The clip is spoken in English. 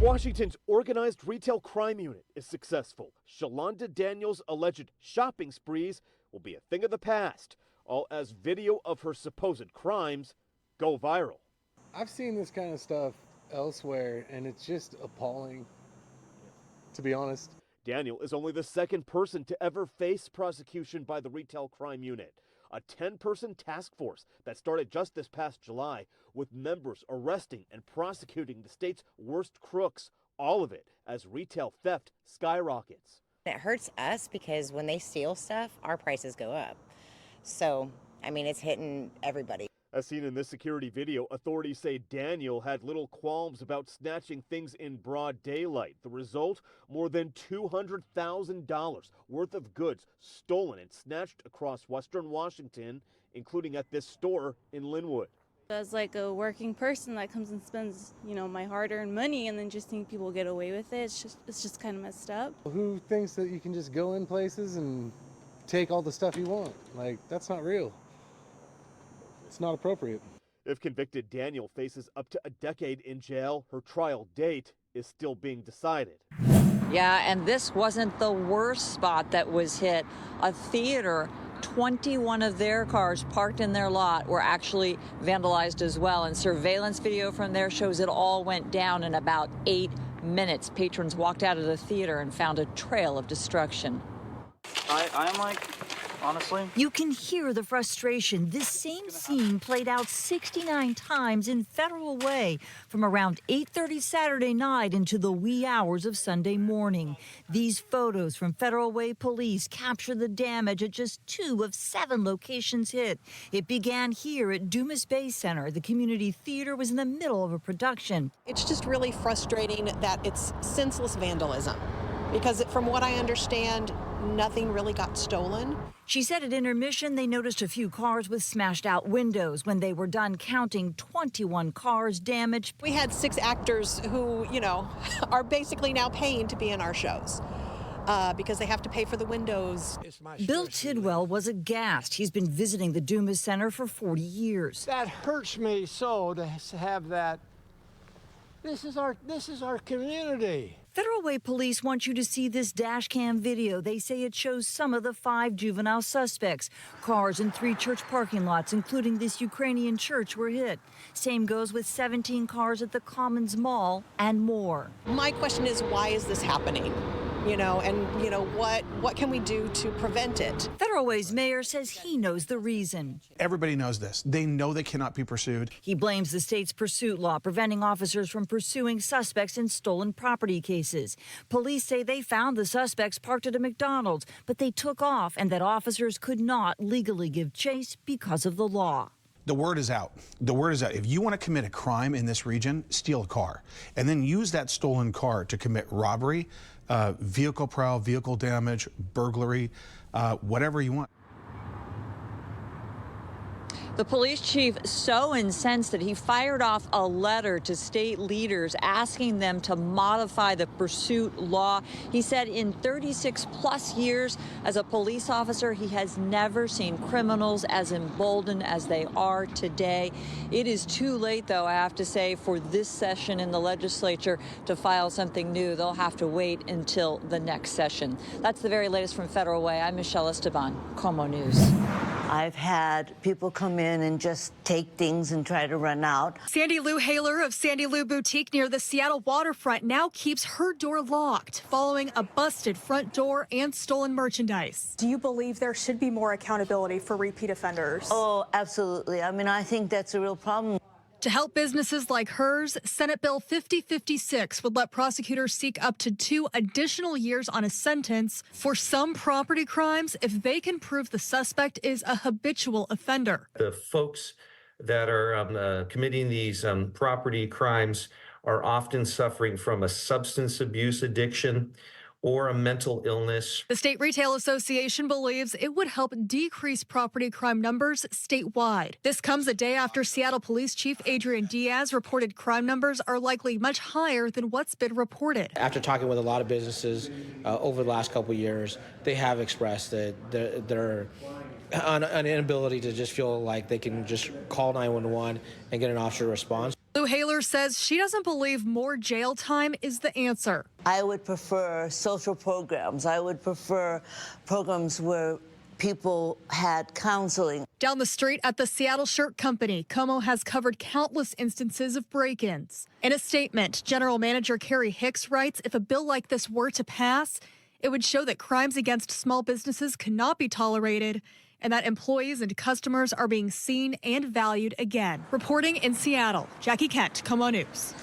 Washington's organized retail crime unit is successful. Shalonda Daniels' alleged shopping sprees will be a thing of the past, all as video of her supposed crimes go viral. I've seen this kind of stuff elsewhere, and it's just appalling, to be honest. Daniel is only the second person to ever face prosecution by the retail crime unit, a 10-person task force that started just this past July with members arresting and prosecuting the state's worst crooks, all of it as retail theft skyrockets. It hurts us because when they steal stuff, our prices go up. So, I mean, it's hitting everybody. As seen in this security video, authorities say Daniel had little qualms about snatching things in broad daylight. The result, more than $200,000 worth of goods stolen and snatched across western Washington, including at this store in Linwood. As like a working person that comes and spends, my hard-earned money and then just think people get away with it, it's just kind of messed up. Who thinks that you can just go in places and take all the stuff you want? Like, that's not real. It's not appropriate. If convicted, Daniel faces up to a decade in jail. Her trial date is still being decided. Yeah, and this wasn't the worst spot that was hit. A theater, 21 of their cars parked in their lot were actually vandalized as well. And surveillance video from there shows it all went down in about 8 minutes. Patrons walked out of the theater and found a trail of destruction. I'm like, honestly. You can hear the frustration. This same scene played out 69 times in Federal Way from around 8:30 Saturday night into the wee hours of Sunday morning. These photos from Federal Way police capture the damage at just 2 of 7 locations hit. It began here at Dumas Bay Center. The community theater was in the middle of a production. It's just really frustrating that it's senseless vandalism, because from what I understand, nothing really got stolen. She said at intermission they noticed a few cars with smashed out windows. When they were done counting, 21 cars damaged. We had 6 actors who, are basically now paying to be in our shows because they have to pay for the windows. Bill Tidwell was aghast. He's been visiting the Dumas Center for 40 years. That hurts me so to have that. This is our community. Federal Way police want you to see this dash cam video. They say it shows some of the 5 juvenile suspects. Cars in 3 church parking lots, including this Ukrainian church, were hit. Same goes with 17 cars at the Commons Mall and more. My question is, why is this happening? What can we do to prevent it? Federal Way's mayor says he knows the reason. Everybody knows this. They know they cannot be pursued. He blames the state's pursuit law, preventing officers from pursuing suspects in stolen property cases. Police say they found the suspects parked at a McDonald's, but they took off and that officers could not legally give chase because of the law. The word is out. The word is out. If you want to commit a crime in this region, steal a car and then use that stolen car to commit robbery, vehicle prowl, vehicle damage, burglary, whatever you want. The police chief so incensed that he fired off a letter to state leaders asking them to modify the pursuit law. He said in 36 plus years as a police officer, he has never seen criminals as emboldened as they are today. It is too late, though, I have to say, for this session in the legislature to file something new. They'll have to wait until the next session. That's the very latest from Federal Way. I'm Michelle Esteban, KOMO News. I've had people come in and just take things and try to run out. Sandy Lou Haler of Sandy Lou Boutique near the Seattle waterfront now keeps her door locked following a busted front door and stolen merchandise. Do you believe there should be more accountability for repeat offenders? Oh, absolutely. I mean, I think that's a real problem. To help businesses like hers, Senate Bill 5056 would let prosecutors seek up to 2 additional years on a sentence for some property crimes if they can prove the suspect is a habitual offender. The folks that are committing these property crimes are often suffering from a substance abuse addiction or a mental illness. The State Retail Association believes it would help decrease property crime numbers statewide. This comes a day after Seattle Police Chief Adrian Diaz reported crime numbers are likely much higher than what's been reported. After talking with a lot of businesses over the last couple of years, they have expressed that they're an inability to just feel like they can just call 911 and get an officer response. Lou Haler says she doesn't believe more jail time is the answer. I would prefer social programs. I would prefer programs where people had counseling. Down the street at the Seattle Shirt Company, KOMO has covered countless instances of break-ins. In a statement, General Manager Carrie Hicks writes, if a bill like this were to pass, it would show that crimes against small businesses cannot be tolerated and that employees and customers are being seen and valued again. Reporting in Seattle, Jackie Kent, KOMO News.